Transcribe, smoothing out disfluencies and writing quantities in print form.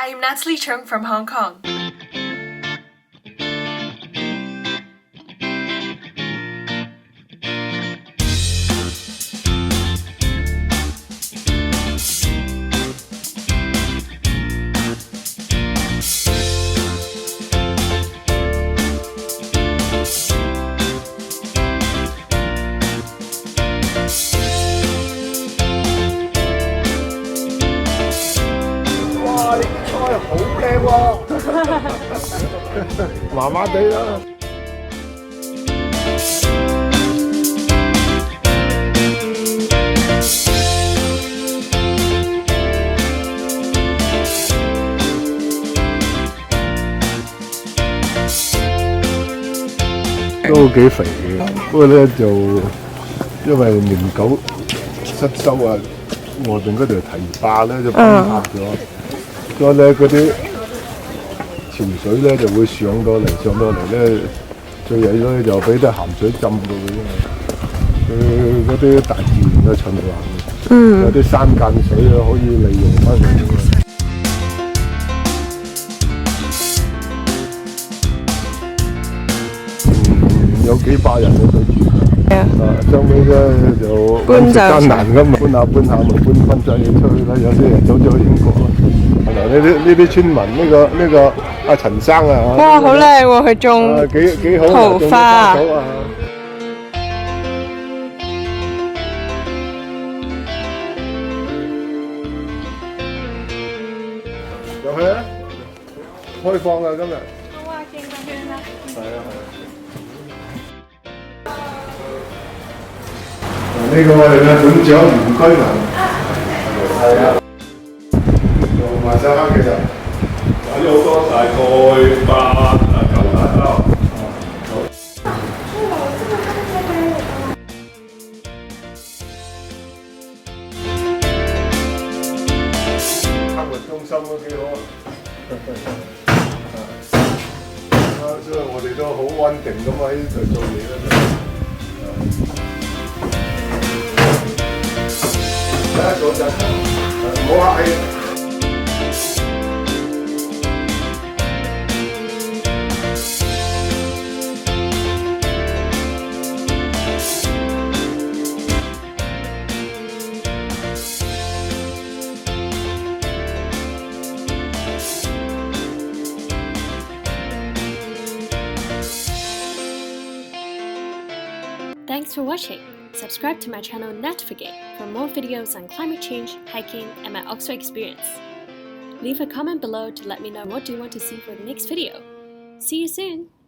I'm Natalie Chung from Hong Kong.好靚喎，麻麻地啦。都幾肥嘅，不過咧就因為年久失修啊，外邊嗰條堤壩咧就崩塌咗。所以咧嗰啲潮水咧就會上到嚟咧，最曳咧就俾啲鹹水浸到佢啫嘛。佢嗰啲大自然嘅循環，有啲山間水啊可以利用翻佢。有幾百人喺度住。收尾咧就揾食艱難㗎嘛，搬下咪搬翻仔出去啦。有啲人走咗去英國啦。呢啲村民呢個阿陳生啊，哇，好靚喎！佢種幾好桃花。入去啊！開放啊！今日。好啊，見啦。係啊。呢個我哋嘅本長原居民。係啊。埋晒返其實買咗好多，大概8、9大包。生活中心都幾好啊！所以我哋都好穩定咁喺度做嘢啦。坐陣，唔好客氣。Thanks for watching. Subscribe to my channel Natvigate for more videos on climate change, hiking, and my Oxford experience. Leave a comment below to let me know what you want to see for the next video. See you soon!